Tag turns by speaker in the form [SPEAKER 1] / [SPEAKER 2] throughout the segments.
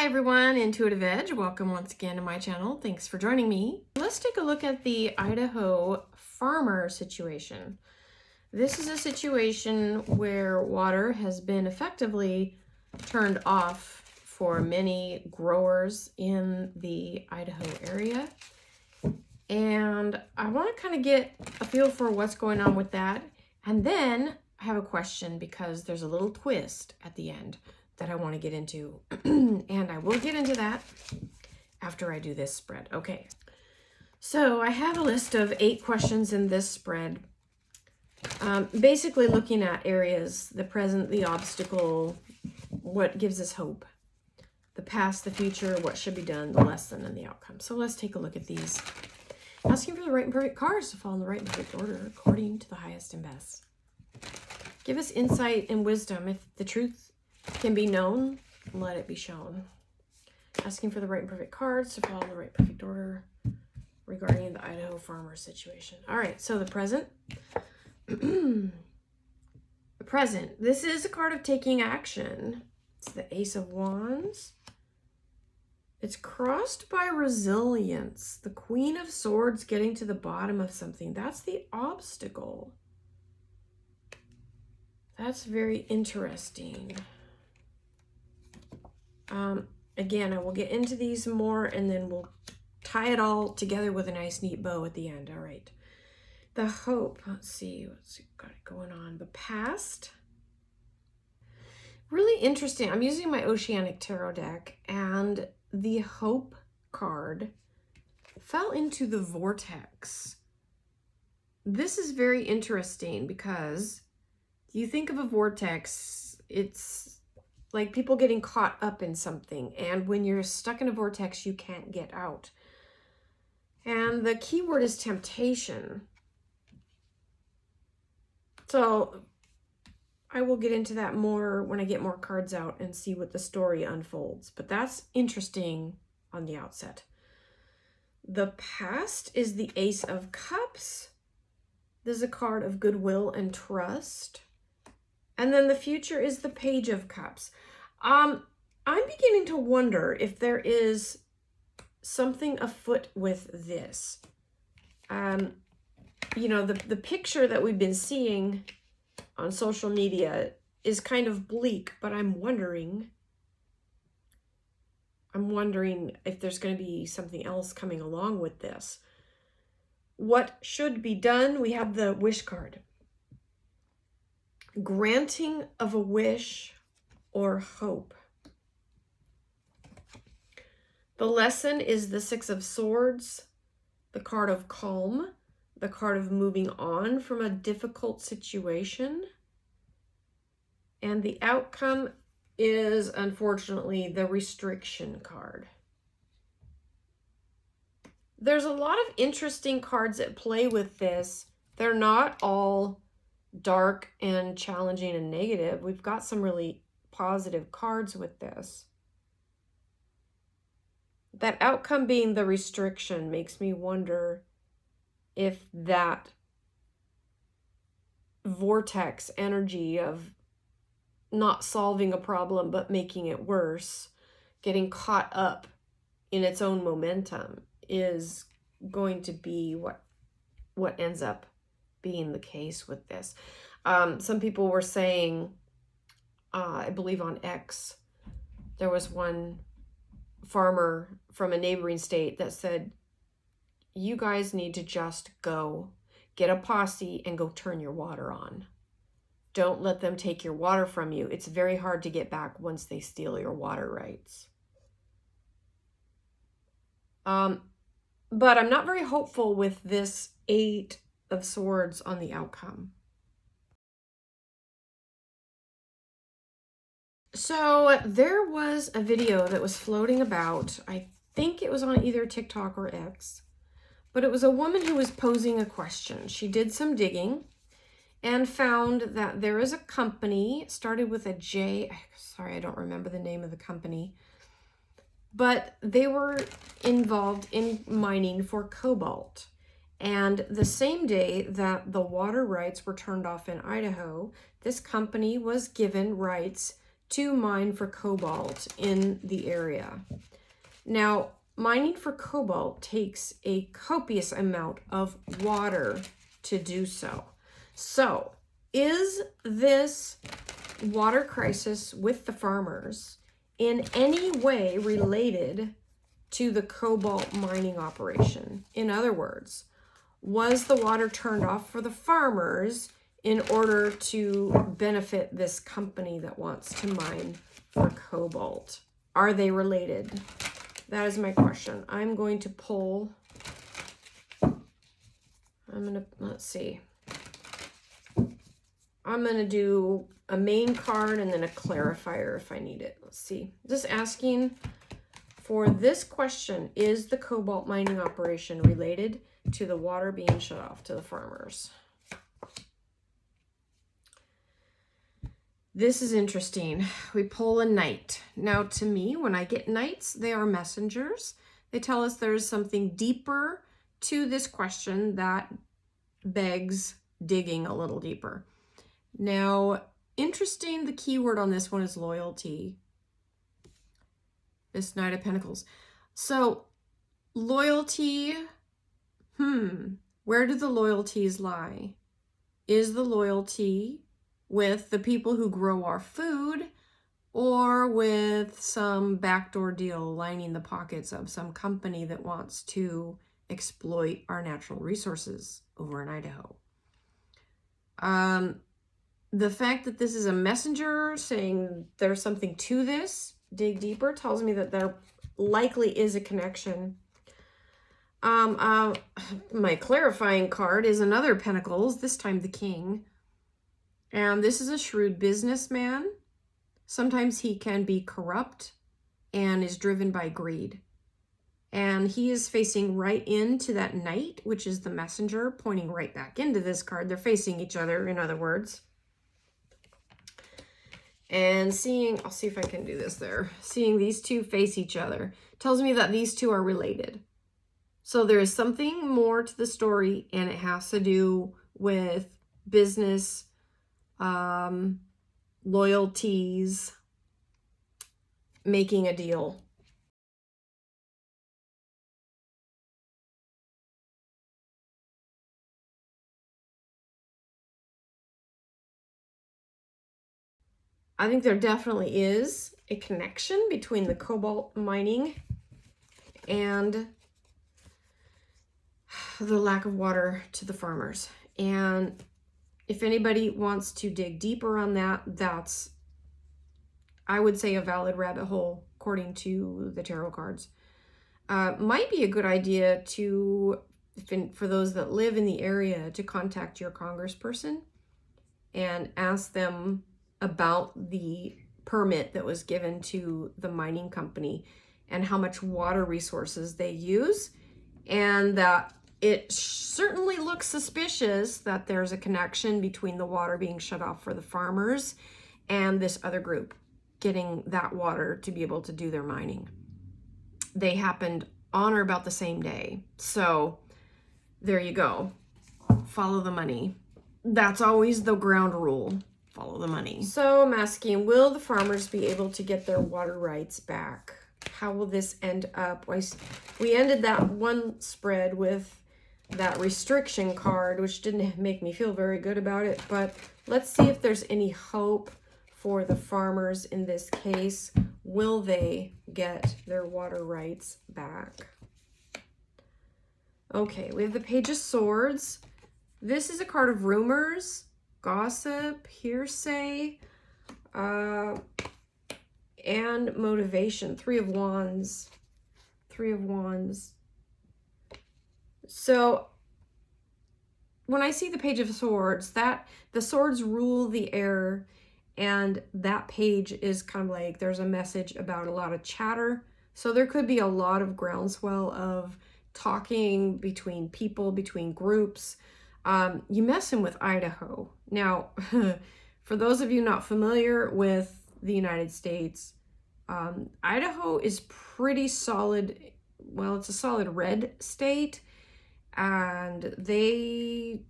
[SPEAKER 1] everyone, IntuitiveEdge. Welcome once again to my channel. Thanks for joining me. Let's take a look at the Idaho farmer situation. This is a situation where water has been effectively turned off for many growers in the Idaho area. And I want to kind of get a feel for what's going on with that. And then I have a question because there's a little twist at the end that I want to get into. And I will get into that after I do this spread. Okay, so I have a list of 8 questions in this spread. Basically looking at areas, the present, the obstacle, what gives us hope, the past, the future, what should be done, the lesson, and the outcome. So let's take a look at these. Asking for the right and perfect cards to fall in the right and perfect order according to the highest and best. Give us insight and wisdom. If the truth can be known, let it be shown. Asking for the right and perfect cards to follow the right perfect order regarding the Idaho farmer situation. All right, so the present. The present. This is a card of taking action. It's the Ace of Wands. It's crossed by resilience. The Queen of Swords getting to the bottom of something. That's the obstacle. That's very interesting. Again, I will get into these more and then we'll tie it all together with a nice neat bow at the end. All right. The hope. Let's see what's got going on. The past. Really interesting. I'm using my Oceanic Tarot deck and the hope card fell into the vortex. This is very interesting because you think of a vortex, it's like people getting caught up in something, and when you're stuck in a vortex, you can't get out. And the key word is temptation. So I will get into that more when I get more cards out and see what the story unfolds. But that's interesting on the outset. The past is the Ace of Cups. This is a card of goodwill and trust. And then the future is the Page of Cups. I'm beginning to wonder if there is something afoot with this. You know, the picture that we've been seeing on social media is kind of bleak, but I'm wondering if there's going to be something else coming along with this. What should be done? We have the wish card. Granting of a wish or hope. The lesson is the Six of Swords, the card of calm, the card of moving on from a difficult situation. And the outcome is, unfortunately, the restriction card. There's a lot of interesting cards at play with this. They're not all dark and challenging and negative. We've got some really positive cards with this. That outcome being the restriction makes me wonder if that vortex energy of not solving a problem but making it worse, getting caught up in its own momentum, is going to be what ends up being the case with this. Some people were saying, I believe on X, there was one farmer from a neighboring state that said, you guys need to just go get a posse and go turn your water on. Don't let them take your water from you. It's very hard to get back once they steal your water rights. But I'm not very hopeful with this 8 of Swords on the outcome. So there was a video that was floating about, I think it was on either TikTok or X, but it was a woman who was posing a question. She did some digging and found that there is a company, started with a J, sorry, I don't remember the name of the company, but they were involved in mining for cobalt. And the same day that the water rights were turned off in Idaho, this company was given rights to mine for cobalt in the area. Now, mining for cobalt takes a copious amount of water to do so. So, is this water crisis with the farmers in any way related to the cobalt mining operation? In other words, was the water turned off for the farmers in order to benefit this company that wants to mine for cobalt? Are they related? That is my question. I'm going to pull, let's see. I'm going to do a main card and then a clarifier if I need it. Let's see. Just asking for this question, is the cobalt mining operation related to the water being shut off to the farmers? This is interesting. We pull a knight. Now, to me, when I get knights, they are messengers. They tell us there's something deeper to this question that begs digging a little deeper. Now, interesting, the key word on this one is loyalty. This Knight of Pentacles. So, loyalty, where do the loyalties lie? Is the loyalty with the people who grow our food, or with some backdoor deal lining the pockets of some company that wants to exploit our natural resources over in Idaho? The fact that this is a messenger saying there's something to this, dig deeper, tells me that there likely is a connection. My clarifying card is another Pentacles, this time the King. And this is a shrewd businessman. Sometimes he can be corrupt and is driven by greed. And he is facing right into that knight, which is the messenger, pointing right back into this card. They're facing each other, in other words. And seeing, I'll see if I can do this there. Seeing these two face each other tells me that these two are related. So there is something more to the story, and it has to do with business, loyalties, making a deal. I think there definitely is a connection between the cobalt mining and the lack of water to the farmers. And if anybody wants to dig deeper on that, that's, I would say, a valid rabbit hole according to the tarot cards. Might be a good idea to, for those that live in the area, to contact your congressperson and ask them about the permit that was given to the mining company and how much water resources they use, and that it certainly looks suspicious that there's a connection between the water being shut off for the farmers and this other group getting that water to be able to do their mining. They happened on or about the same day. So there you go. Follow the money. That's always the ground rule. Follow the money. So I'm asking, will the farmers be able to get their water rights back? How will this end up? We ended that one spread with that restriction card, which didn't make me feel very good about it. But let's see if there's any hope for the farmers in this case. Will they get their water rights back? Okay, we have the Page of Swords. This is a card of rumors, gossip, hearsay, and motivation. Three of Wands. Three of Wands. So when I see the Page of Swords, that the swords rule the air, and that page is kind of like there's a message about a lot of chatter. So there could be a lot of groundswell of talking between people, between groups. You messing with Idaho. Now, for those of you not familiar with the United States, Idaho is pretty solid. Well, it's a solid red state, and they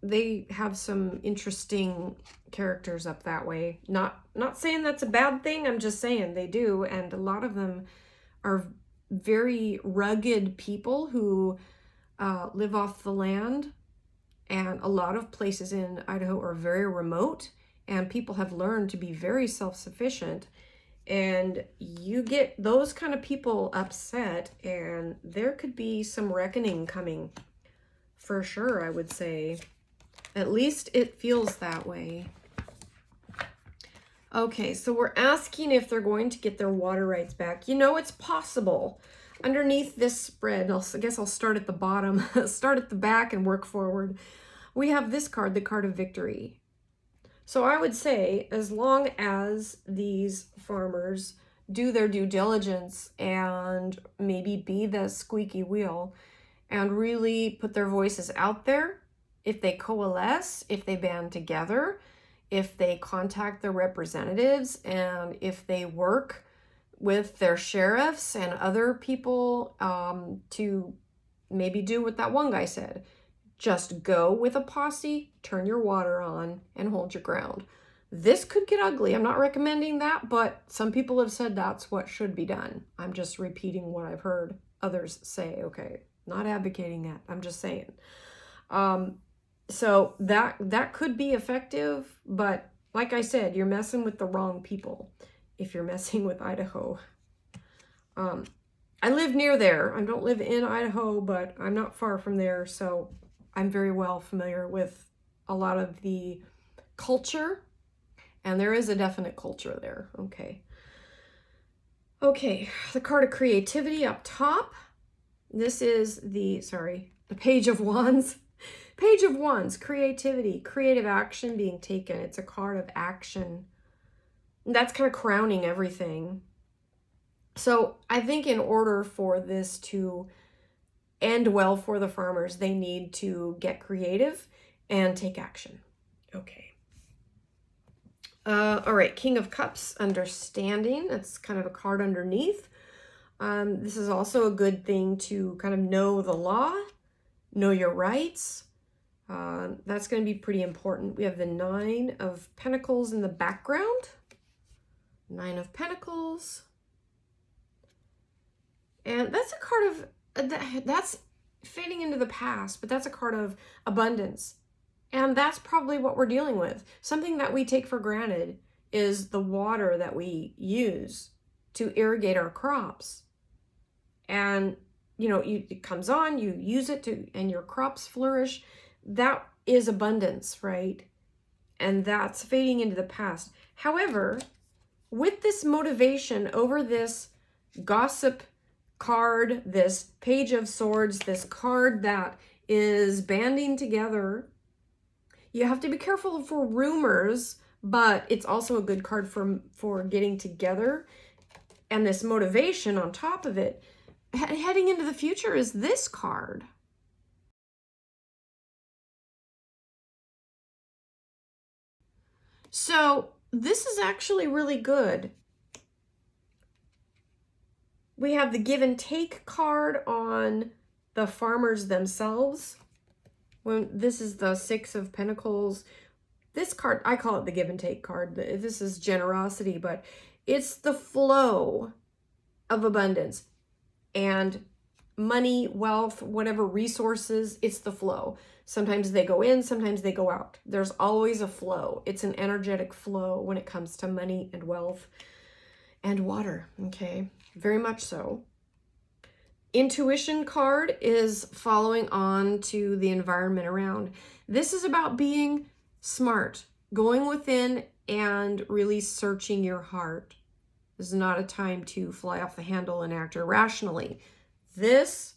[SPEAKER 1] they have some interesting characters up that way. Not saying that's a bad thing, I'm just saying they do, and a lot of them are very rugged people who live off the land, and a lot of places in Idaho are very remote, and people have learned to be very self-sufficient, and you get those kind of people upset, and there could be some reckoning coming for sure, I would say. At least it feels that way. Okay, so we're asking if they're going to get their water rights back. You know, it's possible. Underneath this spread, I guess I'll start at the bottom, start at the back and work forward. We have this card, the card of victory. So I would say, as long as these farmers do their due diligence and maybe be the squeaky wheel and really put their voices out there, if they coalesce, if they band together, if they contact their representatives, and if they work with their sheriffs and other people to maybe do what that one guy said. Just go with a posse, turn your water on, and hold your ground. This could get ugly. I'm not recommending that, but some people have said that's what should be done. I'm just repeating what I've heard others say. Okay, not advocating that. I'm just saying. So that could be effective, but like I said, you're messing with the wrong people if you're messing with Idaho. I live near there. I don't live in Idaho, but I'm not far from there, so I'm very well familiar with a lot of the culture, and there is a definite culture there. Okay, the card of creativity up top. This is the Page of Wands. Page of Wands, creativity, creative action being taken. It's a card of action. That's kind of crowning everything. So I think in order for this to end well for the farmers, they need to get creative and take action. Okay. All right, King of Cups, understanding. That's kind of a card underneath. This is also a good thing to kind of know the law, know your rights. That's going to be pretty important. We have the Nine of Pentacles in the background. Nine of Pentacles. And that's a card of, that's fading into the past, but that's a card of abundance. And that's probably what we're dealing with. Something that we take for granted is the water that we use to irrigate our crops. And, you know, it comes on, you use it and your crops flourish. That is abundance, right? And that's fading into the past. However, with this motivation over this gossip card, this Page of Swords, this card that is banding together, you have to be careful for rumors, but it's also a good card for getting together. And this motivation on top of it, heading into the future, is this card. So this is actually really good. We have the give and take card on the farmers themselves. When this is the Six of Pentacles. This card, I call it the give and take card. This is generosity, but it's the flow of abundance and money, wealth, whatever resources, it's the flow. Sometimes they go in, sometimes they go out. There's always a flow. It's an energetic flow when it comes to money and wealth and water, okay? Very much so. Intuition card is following on to the environment around. This is about being smart, going within and really searching your heart. This is not a time to fly off the handle and act irrationally. This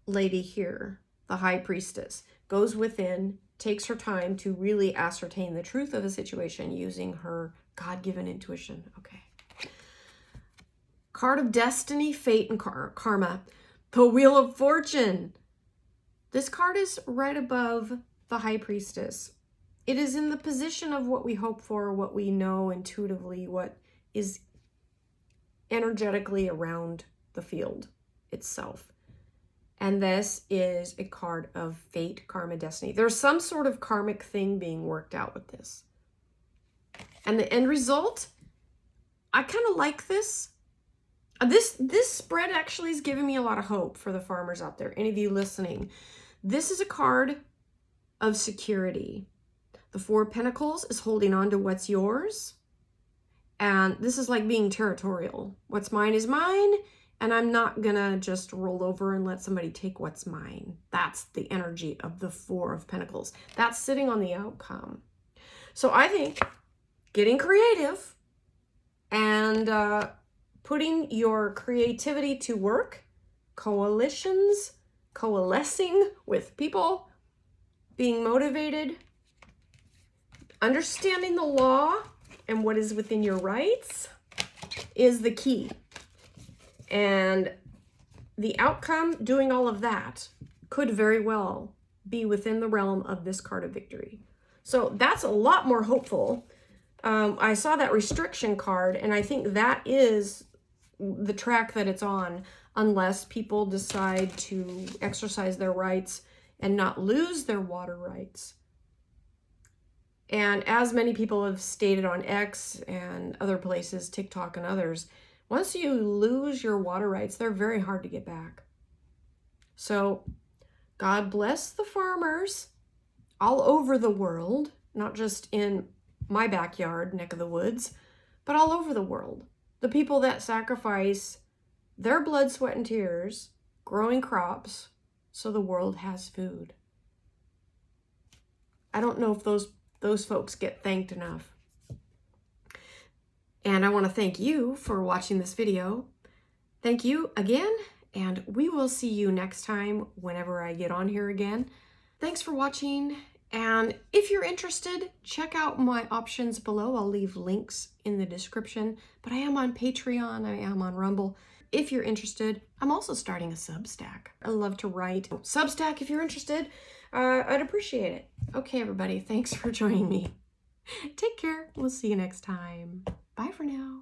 [SPEAKER 1] lady here, the High Priestess, goes within, takes her time to really ascertain the truth of a situation using her God-given intuition. Okay. Card of Destiny, Fate, and Karma. The Wheel of Fortune. This card is right above the High Priestess. It is in the position of what we hope for, what we know intuitively, what is energetically around the field itself. And this is a card of fate, karma, destiny. There's some sort of karmic thing being worked out with this. And the end result, I kind of like this. This spread actually is giving me a lot of hope for the farmers out there. Any of you listening, this is a card of security. The Four of Pentacles is holding on to what's yours. And this is like being territorial. What's mine is mine, and I'm not gonna just roll over and let somebody take what's mine. That's the energy of the Four of Pentacles. That's sitting on the outcome. So I think getting creative and putting your creativity to work, coalitions, coalescing with people, being motivated, understanding the law and what is within your rights is the key. And the outcome, doing all of that, could very well be within the realm of this card of victory. So that's a lot more hopeful. I saw that restriction card, and I think that is the track that it's on, unless people decide to exercise their rights and not lose their water rights. And as many people have stated on X and other places, TikTok and others, once you lose your water rights, they're very hard to get back. So God bless the farmers all over the world, not just in my backyard, neck of the woods, but all over the world. The people that sacrifice their blood, sweat, and tears growing crops so the world has food. I don't know if those folks get thanked enough. And I want to thank you for watching this video. Thank you again, and we will see you next time whenever I get on here again. Thanks for watching, and if you're interested, check out my options below. I'll leave links in the description, but I am on Patreon, I am on Rumble. If you're interested, I'm also starting a Substack. I love to write. Substack, if you're interested, I'd appreciate it. Okay, everybody, thanks for joining me. Take care. We'll see you next time. Bye for now.